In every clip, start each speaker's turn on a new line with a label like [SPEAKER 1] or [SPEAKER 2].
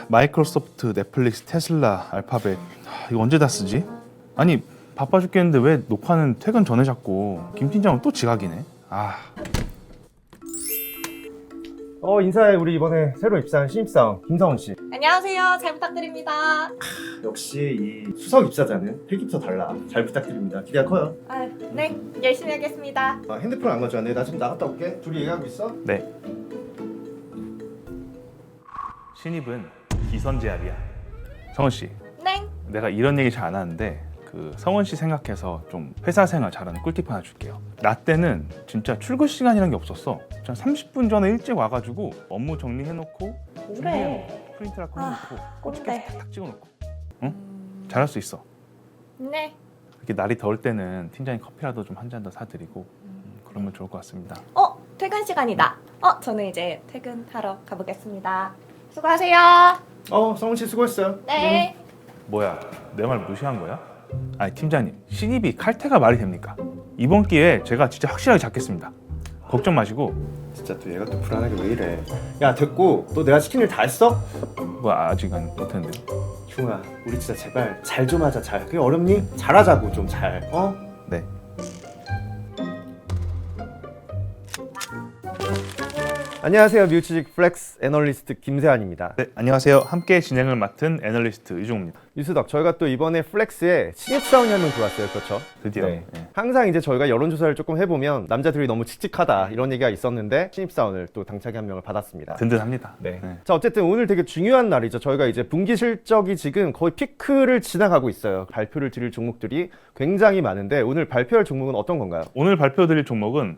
[SPEAKER 1] 마이크로소프트, 넷플릭스, 테슬라, 알파벳 이거 언제 다 쓰지? 아니 바빠 죽겠는데 왜 녹화는 퇴근 전에 잡고 김 팀장은 또 지각이네.
[SPEAKER 2] 인사해. 우리 이번에 새로 입사한 신입사원 김성훈 씨.
[SPEAKER 3] 안녕하세요. 잘 부탁드립니다.
[SPEAKER 2] 역시 이 수석 입사자는 필기부터 달라. 잘 부탁드립니다. 기대가 커요.
[SPEAKER 3] 네, 열심히 하겠습니다.
[SPEAKER 2] 핸드폰 안 가져왔네. 나 지금 나갔다 올게. 둘이 얘기하고 있어?
[SPEAKER 1] 네. 신입은 기선제압이야. 성원 씨,
[SPEAKER 3] 네.
[SPEAKER 1] 내가 이런 얘기 잘 안 하는데 그 성원 씨 생각해서 좀 회사 생활 잘하는 꿀팁 하나 줄게요. 나 때는 진짜 출근 시간이란 게 없었어. 진짜 30분 전에 일찍 와가지고 업무 정리해놓고 준비해놓고 프린트를 꺼내놓고
[SPEAKER 3] 꼰대.
[SPEAKER 1] 탁탁 찍어놓고 응? 잘할 수 있어.
[SPEAKER 3] 네.
[SPEAKER 1] 이렇게 날이 더울 때는 팀장님 커피라도 좀 한 잔 더 사드리고 그러면 좋을 것 같습니다.
[SPEAKER 3] 퇴근 시간이다. 저는 이제 퇴근하러 가보겠습니다. 수고하세요.
[SPEAKER 2] 성훈 씨 수고했어요.
[SPEAKER 3] 네.
[SPEAKER 1] 뭐야, 내 말 무시한 거야? 아니 팀장님, 신입이 칼퇴가 말이 됩니까? 이번 기회에 제가 진짜 확실하게 잡겠습니다. 걱정 마시고.
[SPEAKER 2] 진짜 또 얘가 또 불안하게 왜 이래. 야 됐고, 너 내가 시킨 일 다 했어?
[SPEAKER 1] 뭐 아직은 못했는데.
[SPEAKER 2] 중아, 우리 진짜 제발 잘 좀 하자. 잘. 그게 어렵니? 잘하자고 좀 잘.
[SPEAKER 1] 네.
[SPEAKER 2] 안녕하세요. 뮤직 플렉스 애널리스트 김세환입니다.
[SPEAKER 1] 네, 안녕하세요. 함께 진행을 맡은 애널리스트 이종우입니다.
[SPEAKER 2] 유수덕, 저희가 또 이번에 플렉스에 신입사원이 한 명 들어왔어요. 그렇죠?
[SPEAKER 1] 드디어.
[SPEAKER 2] 네.
[SPEAKER 1] 네.
[SPEAKER 2] 항상 이제 저희가 여론조사를 조금 해보면 남자들이 너무 칙칙하다 이런 얘기가 있었는데 신입사원을 또 당차게 한 명을 받았습니다.
[SPEAKER 1] 든든합니다.
[SPEAKER 2] 네.
[SPEAKER 1] 네.
[SPEAKER 2] 자, 어쨌든 오늘 되게 중요한 날이죠. 저희가 이제 분기 실적이 지금 거의 피크를 지나가고 있어요. 발표를 드릴 종목들이 굉장히 많은데 오늘 발표할 종목은 어떤 건가요?
[SPEAKER 1] 오늘 발표드릴 종목은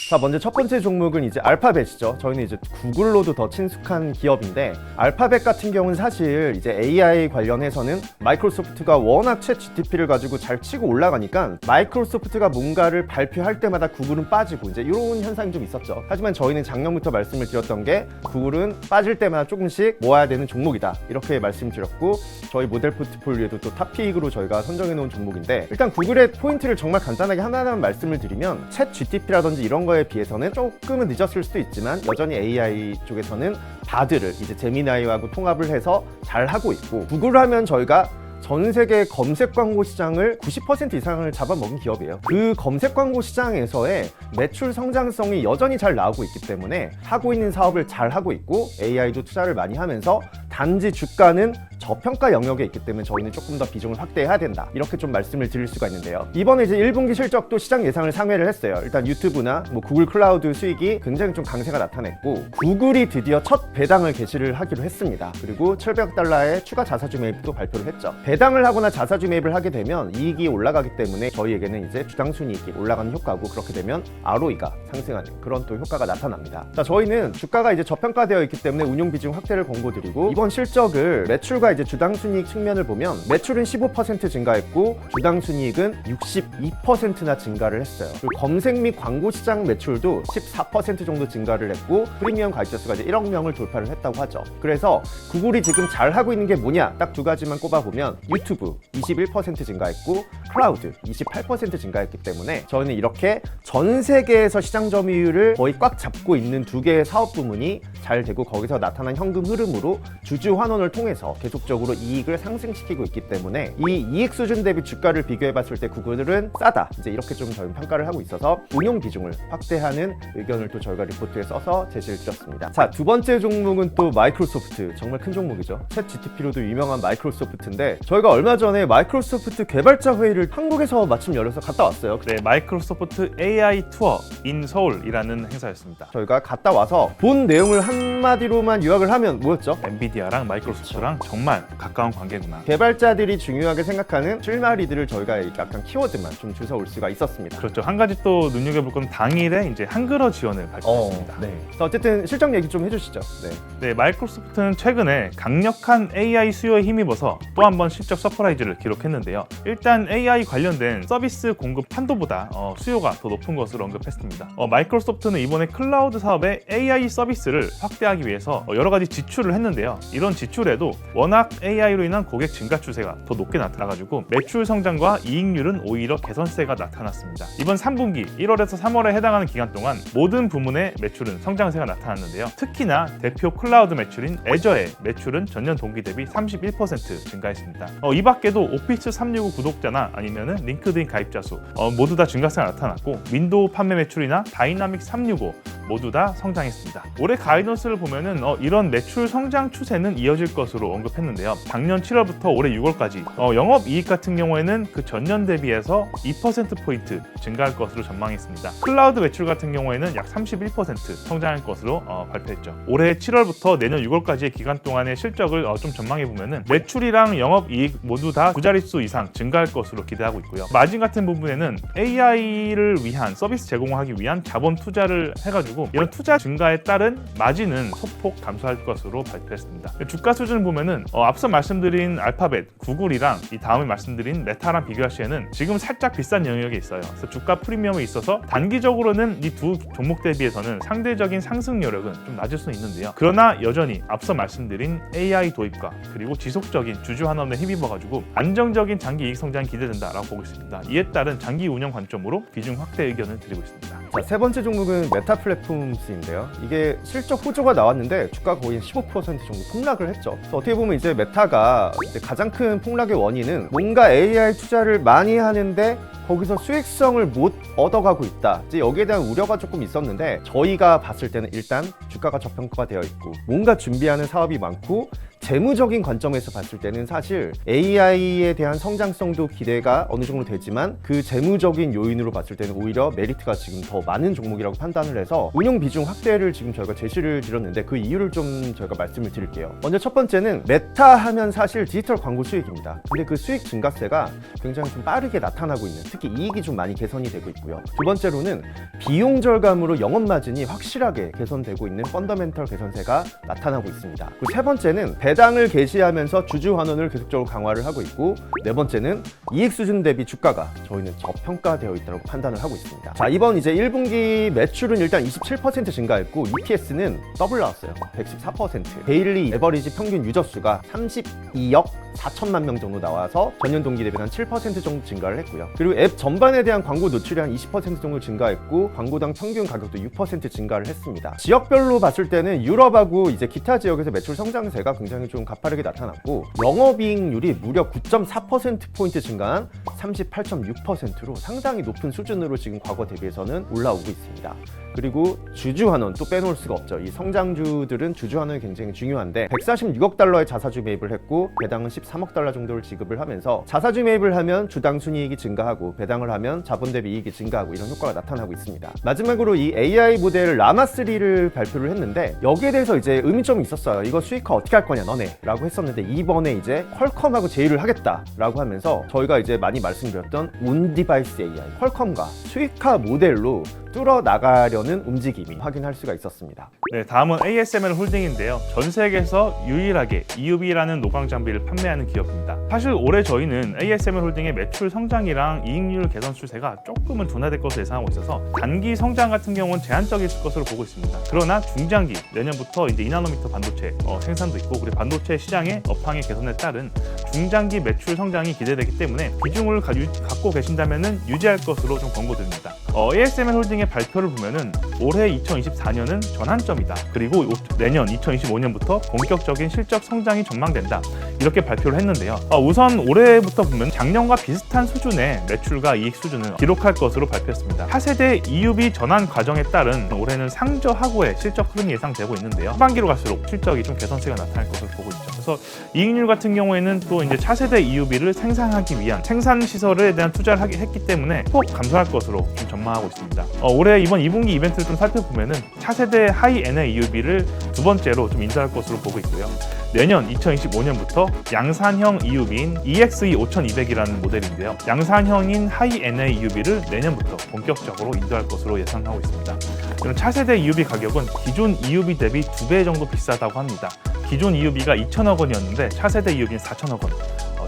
[SPEAKER 2] 자, 먼저 첫 번째 종목은 이제 알파벳이죠. 저희는 이제 구글로도 더 친숙한 기업인데 알파벳 같은 경우는 사실 이제 AI 관련해서는 마이크로소프트가 워낙 챗 GTP를 가지고 잘 치고 올라가니까 마이크로소프트가 뭔가를 발표할 때마다 구글은 빠지고 이제 이런 현상이 좀 있었죠. 하지만 저희는 작년부터 말씀을 드렸던 게 구글은 빠질 때마다 조금씩 모아야 되는 종목이다 이렇게 말씀드렸고 저희 모델 포트폴리오도 또 탑픽으로 저희가 선정해 놓은 종목인데 일단 구글의 포인트를 정말 간단하게 하나하나 말씀을 드리면 챗 GTP라든지 이런 거에 비해서는 조금은 늦었을 수도 있지만 여전히 AI 쪽에서는 바드를 이제 제미나이하고 통합을 해서 잘 하고 있고 구글 하면 저희가 전 세계 검색 광고 시장을 90% 이상을 잡아먹은 기업이에요. 그 검색 광고 시장에서의 매출 성장성이 여전히 잘 나오고 있기 때문에 하고 있는 사업을 잘 하고 있고 AI도 투자를 많이 하면서 단지 주가는 저평가 영역에 있기 때문에 저희는 조금 더 비중을 확대해야 된다 이렇게 좀 말씀을 드릴 수가 있는데요. 이번에 이제 1분기 실적도 시장 예상을 상회를 했어요. 일단 유튜브나 구글 클라우드 수익이 굉장히 좀 강세가 나타냈고 구글이 드디어 첫 배당을 개시를 하기로 했습니다. 그리고 700억 달러의 추가 자사주 매입도 발표를 했죠. 배당을 하거나 자사주 매입을 하게 되면 이익이 올라가기 때문에 저희에게는 이제 주당 순이익이 올라가는 효과고 그렇게 되면 ROE가 상승하는 그런 또 효과가 나타납니다. 자, 저희는 주가가 이제 저평가되어 있기 때문에 운용 비중 확대를 권고드리고 이번 실적을 매출과 이제 주당 순이익 측면을 보면 매출은 15% 증가했고 주당 순이익은 62%나 증가를 했어요. 그리고 검색 및 광고 시장 매출도 14% 정도 증가를 했고 프리미엄 가입자 수가 이제 1억 명을 돌파를 했다고 하죠. 그래서 구글이 지금 잘 하고 있는 게 뭐냐 딱 두 가지만 꼽아보면 유튜브 21% 증가했고 클라우드 28% 증가했기 때문에 저희는 이렇게 전 세계에서 시장 점유율을 거의 꽉 잡고 있는 두 개의 사업 부문이 잘 되고 거기서 나타난 현금 흐름으로 주주 환원을 통해서 계속적으로 이익을 상승시키고 있기 때문에 이 이익 수준 대비 주가를 비교해 봤을 때 구글은 싸다 이제 이렇게 좀 저희 평가를 하고 있어서 운용 비중을 확대하는 의견을 또 저희가 리포트에 써서 제시를 드렸습니다. 자, 두 번째 종목은 또 마이크로소프트. 정말 큰 종목이죠. 챗 GTP로도 유명한 마이크로소프트인데 저희가 얼마 전에 마이크로소프트 개발자 회의를 한국에서 마침 열려서 갔다 왔어요.
[SPEAKER 1] 네, 마이크로소프트 AI 투어 인 서울이라는 행사였습니다.
[SPEAKER 2] 저희가 갔다 와서 본 내용을 한마디로만 요약을 하면 뭐였죠?
[SPEAKER 1] 엔비디아랑 마이크로소프트랑 정말 가까운 관계구나.
[SPEAKER 2] 개발자들이 중요하게 생각하는 실마리들을 저희가 약간 키워드만 좀 주워올 수가 있었습니다.
[SPEAKER 1] 그렇죠. 한 가지 또 눈여겨볼 건 당일에 이제 한글어 지원을 발표했습니다.
[SPEAKER 2] 네. 어쨌든 실적 얘기 좀 해주시죠. 네.
[SPEAKER 1] 네, 마이크로소프트는 최근에 강력한 AI 수요에 힘입어서 또 한 번 실적 서프라이즈를 기록했는데요. 일단 AI 관련된 서비스 공급 한도보다 수요가 더 높은 것으로 언급했습니다. 마이크로소프트는 이번에 클라우드 사업에 AI 서비스를 확대하기 위해서 여러 가지 지출을 했는데요. 이런 지출에도 워낙 AI로 인한 고객 증가 추세가 더 높게 나타나가지고 매출 성장과 이익률은 오히려 개선세가 나타났습니다. 이번 3분기 1월에서 3월에 해당하는 기간 동안 모든 부문의 매출은 성장세가 나타났는데요. 특히나 대표 클라우드 매출인 애저의 매출은 전년 동기 대비 31% 증가했습니다. 이 밖에도 오피스 365 구독자나 아니면은 링크드인 가입자 수 모두 다 증가세가 나타났고 윈도우 판매 매출이나 다이나믹 365 모두 다 성장했습니다. 올해 가이던스를 보면은 이런 매출 성장 추세는 이어질 것으로 언급했는데요. 작년 7월부터 올해 6월까지 영업이익 같은 경우에는 그 전년 대비해서 2%포인트 증가할 것으로 전망했습니다. 클라우드 매출 같은 경우에는 약 31% 성장할 것으로 발표했죠. 올해 7월부터 내년 6월까지의 기간 동안의 실적을 좀 전망해 보면은 매출이랑 영업이익 모두 다 9자릿수 이상 증가할 것으로 기대하고 있고요. 마진 같은 부분에는 AI를 위한 서비스 제공하기 위한 자본 투자를 해가지고 이런 투자 증가에 따른 마진은 소폭 감소할 것으로 발표했습니다. 주가 수준을 보면은 앞서 말씀드린 알파벳, 구글이랑 이 다음에 말씀드린 메타랑 비교할 시에는 지금 살짝 비싼 영역에 있어요. 그래서 주가 프리미엄에 있어서 단기적으로는 이 두 종목 대비해서는 상대적인 상승 여력은 좀 낮을 수 있는데요. 그러나 여전히 앞서 말씀드린 AI 도입과 그리고 지속적인 주주 환원에 힘입어가지고 안정적인 장기 이익 성장이 기대된다라고 보고 있습니다. 이에 따른 장기 운영 관점으로 비중 확대 의견을 드리고 있습니다.
[SPEAKER 2] 자, 세 번째 종목은 메타 플랫폼스인데요. 이게 실적 호조가 나왔는데 주가가 거의 15% 정도 폭락을 했죠. 그래서 어떻게 보면 이제 메타가 이제 가장 큰 폭락의 원인은 뭔가 AI 투자를 많이 하는데 거기서 수익성을 못 얻어가고 있다. 이제 여기에 대한 우려가 조금 있었는데 저희가 봤을 때는 일단 주가가 저평가가 되어 있고 뭔가 준비하는 사업이 많고 재무적인 관점에서 봤을 때는 사실 AI에 대한 성장성도 기대가 어느 정도 되지만 그 재무적인 요인으로 봤을 때는 오히려 메리트가 지금 더 많은 종목이라고 판단을 해서 운용 비중 확대를 지금 저희가 제시를 드렸는데 그 이유를 좀 저희가 말씀을 드릴게요. 먼저 첫 번째는 메타 하면 사실 디지털 광고 수익입니다. 근데 그 수익 증가세가 굉장히 좀 빠르게 나타나고 있는, 특히 이익이 좀 많이 개선이 되고 있고요. 두 번째로는 비용 절감으로 영업 마진이 확실하게 개선되고 있는 펀더멘털 개선세가 나타나고 있습니다. 그리고 세 번째는 배당을 개시하면서 주주 환원을 계속적으로 강화를 하고 있고, 네 번째는 이익 수준 대비 주가가 저희는 저평가되어 있다고 판단을 하고 있습니다. 자, 이번 이제 1분기 매출은 일단 27% 증가했고 EPS는 더블 나왔어요. 114%. 데일리 에버리지 평균 유저 수가 32억 4천만 명 정도 나와서 전년 동기 대비 한 7% 정도 증가를 했고요. 그리고 앱 전반에 대한 광고 노출이 한 20% 정도 증가했고 광고당 평균 가격도 6% 증가를 했습니다. 지역별로 봤을 때는 유럽하고 이제 기타 지역에서 매출 성장세가 굉장히 좀 가파르게 나타났고 영업이익률이 무려 9.4%포인트 증가한 38.6%로 상당히 높은 수준으로 지금 과거 대비해서는 올라오고 있습니다. 그리고 주주 환원 또 빼놓을 수가 없죠. 이 성장주들은 주주 환원이 굉장히 중요한데 146억 달러의 자사주 매입을 했고 배당은 13억 달러 정도를 지급을 하면서 자사주 매입을 하면 주당 순이익이 증가하고 배당을 하면 자본 대비 이익이 증가하고 이런 효과가 나타나고 있습니다. 마지막으로 이 AI 모델 라마3를 발표를 했는데 여기에 대해서 이제 의문점이 있었어요. 이거 수익화 어떻게 할 거냐 너네 라고 했었는데 이번에 이제 퀄컴하고 제휴를 하겠다라고 하면서 저희가 이제 많이 말씀드렸던 온디바이스 AI 퀄컴과 수익화 모델로 뚫어 나가려는 움직임이 확인할 수가 있었습니다.
[SPEAKER 1] 네, 다음은 ASML 홀딩인데요. 전 세계에서 유일하게 EUV라는 노광 장비를 판매하는 기업입니다. 사실 올해 저희는 ASML 홀딩의 매출 성장이랑 이익률 개선 추세가 조금은 둔화될 것으로 예상하고 있어서 단기 성장 같은 경우는 제한적일 것으로 보고 있습니다. 그러나 중장기 내년부터 이제 2나노미터 반도체 생산도 있고 그리고 반도체 시장의 업황의 개선에 따른 중장기 매출 성장이 기대되기 때문에 비중을 갖고 계신다면은 유지할 것으로 좀 권고드립니다. ASML 홀딩의 발표를 보면은 올해 2024년은 전환점이다. 그리고 내년 2025년부터 본격적인 실적 성장이 전망된다. 이렇게 발표를 했는데요. 우선 올해부터 보면 작년과 비슷한 수준의 매출과 이익 수준을 기록할 것으로 발표했습니다. 차세대 EUV 전환 과정에 따른 올해는 상저하고의 실적 흐름이 예상되고 있는데요. 후반기로 갈수록 실적이 좀 개선세가 나타날 것으로 보고 있죠. 그래서 이익률 같은 경우에는 또 이제 차세대 EUV를 생산하기 위한 생산 시설에 대한 투자를 했기 때문에 폭 감소할 것으로 좀 전망하고 있습니다. 올해 이번 2분기 이벤트를 좀 살펴보면은 차세대 하이 NA EUV를 두 번째로 좀 인도할 것으로 보고 있고요. 내년 2025년부터 양산형 EUV인 EXE 5200이라는 모델인데요. 양산형인 하이 NA EUV를 내년부터 본격적으로 인도할 것으로 예상하고 있습니다. 그럼 차세대 EUV 가격은 기존 EUV 대비 2배 정도 비싸다고 합니다. 기존 EUV가 2천억 원이었는데 차세대 EUV는 4천억 원.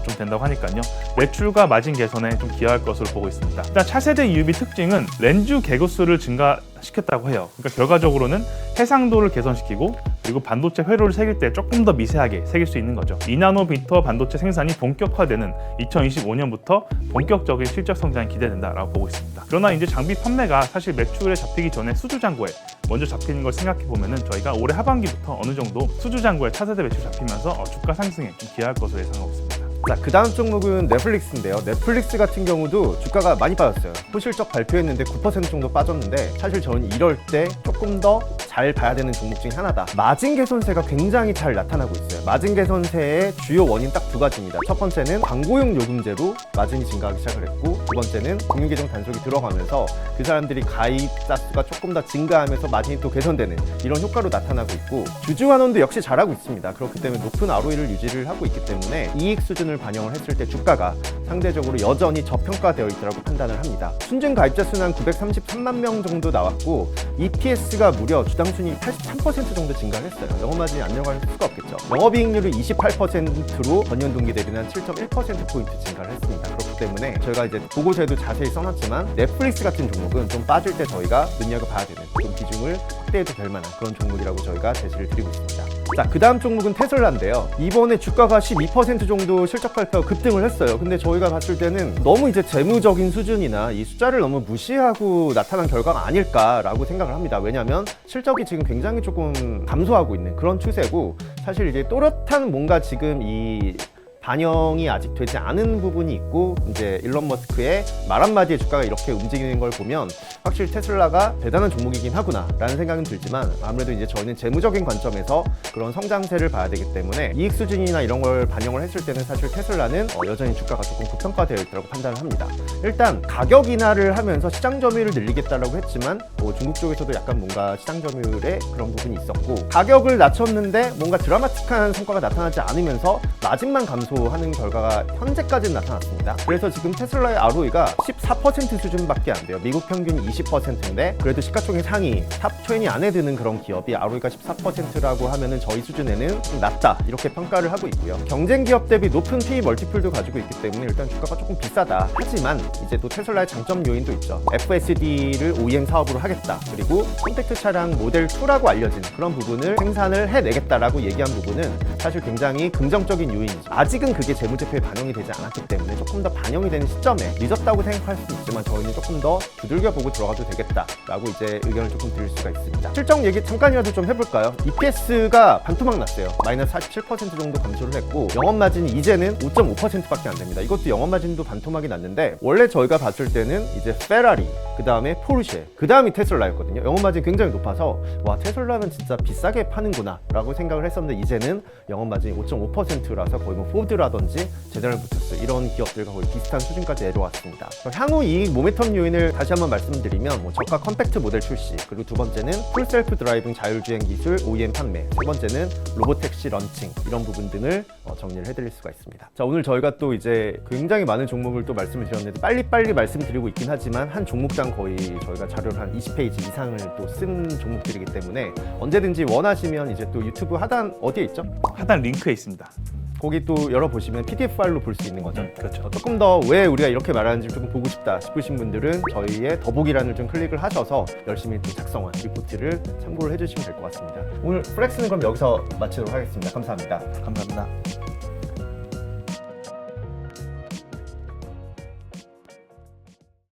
[SPEAKER 1] 좀 된다고 하니까요. 매출과 마진 개선에 좀 기여할 것으로 보고 있습니다. 일단 차세대 EUV 특징은 렌즈 개구수를 증가시켰다고 해요. 그러니까 결과적으로는 해상도를 개선시키고 그리고 반도체 회로를 새길 때 조금 더 미세하게 새길 수 있는 거죠. 2나노미터 반도체 생산이 본격화되는 2025년부터 본격적인 실적 성장이 기대된다라고 보고 있습니다. 그러나 이제 장비 판매가 사실 매출에 잡히기 전에 수주잔고에 먼저 잡히는 걸 생각해 보면은 저희가 올해 하반기부터 어느 정도 수주잔고에 차세대 매출 잡히면서 주가 상승에 좀 기여할 것으로 예상하고 있습니다.
[SPEAKER 2] 자, 그 다음 종목은 넷플릭스인데요. 넷플릭스 같은 경우도 주가가 많이 빠졌어요. 호실적 발표했는데 9% 정도 빠졌는데 사실 저는 이럴 때 조금 더 잘 봐야 되는 종목 중에 하나다. 마진 개선세가 굉장히 잘 나타나고 있어요. 마진 개선세의 주요 원인 딱 두 가지입니다. 첫 번째는 광고용 요금제로 마진이 증가하기 시작을 했고, 두 번째는 금융계정 단속이 들어가면서 그 사람들이 가입자 수가 조금 더 증가하면서 마진이 또 개선되는 이런 효과로 나타나고 있고, 주주환원도 역시 잘하고 있습니다. 그렇기 때문에 높은 ROE를 유지를 하고 있기 때문에 이익 수준을 반영을 했을 때 주가가 상대적으로 여전히 저평가되어 있다고 판단을 합니다. 순증 가입자 수는 한 933만 명 정도 나왔고, EPS가 무려 주당 순이익 83% 정도 증가를 했어요. 영업 마진이 안 내려갈 수가 없겠죠. 영업이익률을 28%로 전년 동기 대비는 한 7.1%포인트 증가를 했습니다. 그렇기 때문에 저희가 이제 보고서에도 자세히 써놨지만 넷플릭스 같은 종목은 좀 빠질 때 저희가 눈여겨봐야 되는, 좀 비중을 확대해도 될 만한 그런 종목이라고 저희가 제시를 드리고 있습니다. 자, 그 다음 종목은 테슬라인데요. 이번에 주가가 12% 정도 실적 발표가 급등을 했어요. 근데 저희가 봤을 때는 너무 이제 재무적인 수준이나 이 숫자를 너무 무시하고 나타난 결과가 아닐까라고 생각을 합니다. 왜냐하면 실적이 지금 굉장히 조금 감소하고 있는 그런 추세고, 사실 이제 또렷한 뭔가 지금 이 반영이 아직 되지 않은 부분이 있고, 이제 일론 머스크의 말 한마디에 주가가 이렇게 움직이는 걸 보면 확실히 테슬라가 대단한 종목이긴 하구나 라는 생각은 들지만, 아무래도 이제 저희는 재무적인 관점에서 그런 성장세를 봐야 되기 때문에 이익 수준이나 이런 걸 반영을 했을 때는 사실 테슬라는 여전히 주가가 조금 고평가되어 있다고 판단을 합니다. 일단 가격 인하를 하면서 시장 점유율을 늘리겠다라고 했지만 중국 쪽에서도 약간 뭔가 시장 점유율에 그런 부분이 있었고, 가격을 낮췄는데 뭔가 드라마틱한 성과가 나타나지 않으면서 마진만 감소하는 결과가 현재까지는 나타났습니다. 그래서 지금 테슬라의 ROE가 14% 수준밖에 안 돼요. 미국 평균이 20%인데 그래도 시가총액 상위 탑 20 안에 드는 그런 기업이 ROE가 14%라고 하면은 저희 수준에는 좀 낮다 이렇게 평가를 하고 있고요. 경쟁 기업 대비 높은 PE 멀티플도 가지고 있기 때문에 일단 주가가 조금 비싸다. 하지만 이제 또 테슬라의 장점 요인도 있죠. FSD를 OEM 사업으로 하겠다. 그리고 컴팩트 차량 모델 2라고 알려진 그런 부분을 생산을 해내겠다라고 얘기한 부분은 사실 굉장히 긍정적인 요인이죠. 아직은 그게 재무제표에 반영이 되지 않았기 때문에 조금 더 반영이 되는 시점에 늦었다고 생각할 수도 있지만 저희는 조금 더 두들겨보고 들어가도 되겠다라고 이제 의견을 조금 드릴 수가 있습니다. 실적 얘기 잠깐이라도 좀 해볼까요? EPS가 반토막 났어요. 마이너스 47% 정도 감소를 했고, 영업 마진이 이제는 5.5%밖에 안 됩니다. 이것도 영업 마진도 반토막이 났는데, 원래 저희가 봤을 때는 이제 페라리, 그 다음에 포르쉐, 그 다음이 테슬라였거든요. 영업 마진이 굉장히 높아서 와, 테슬라는 진짜 비싸게 파는구나 라고 생각을 했었는데, 이제는 영업 마진이 5.5%라서 거의 뭐 포드라든지 제너럴 모터스 이런 기업들과 거의 비슷한 수준까지 내려왔습니다. 향후 이익 모멘텀 요인을 다시 한번 말씀드리면 저가 컴팩트 모델 출시, 그리고 두 번째는 풀 셀프 드라이빙 자율주행 기술 OEM 판매, 세 번째는 로보택시 런칭, 이런 부분 등을 정리를 해드릴 수가 있습니다. 자, 오늘 저희가 또 이제 굉장히 많은 종목을 또 말씀을 드렸는데 빨리빨리 말씀드리고 있긴 하지만 한 종목당 거의 저희가 자료를 한 20페이지 이상을 또 쓴 종목들이기 때문에 언제든지 원하시면 이제 또 유튜브 하단 어디에 있죠?
[SPEAKER 1] 하단 링크에 있습니다.
[SPEAKER 2] 거기 또 열어보시면 PDF 파일로 볼 수 있는 거죠.
[SPEAKER 1] 그렇죠.
[SPEAKER 2] 조금 더 왜 우리가 이렇게 말하는지 좀 보고 싶다 싶으신 분들은 저희의 더보기란을 좀 클릭을 하셔서 열심히 또 작성한 리포트를 참고를 해주시면 될 것 같습니다. 오늘 플렉스는 그럼 여기서 마치도록 하겠습니다. 감사합니다.
[SPEAKER 1] 감사합니다.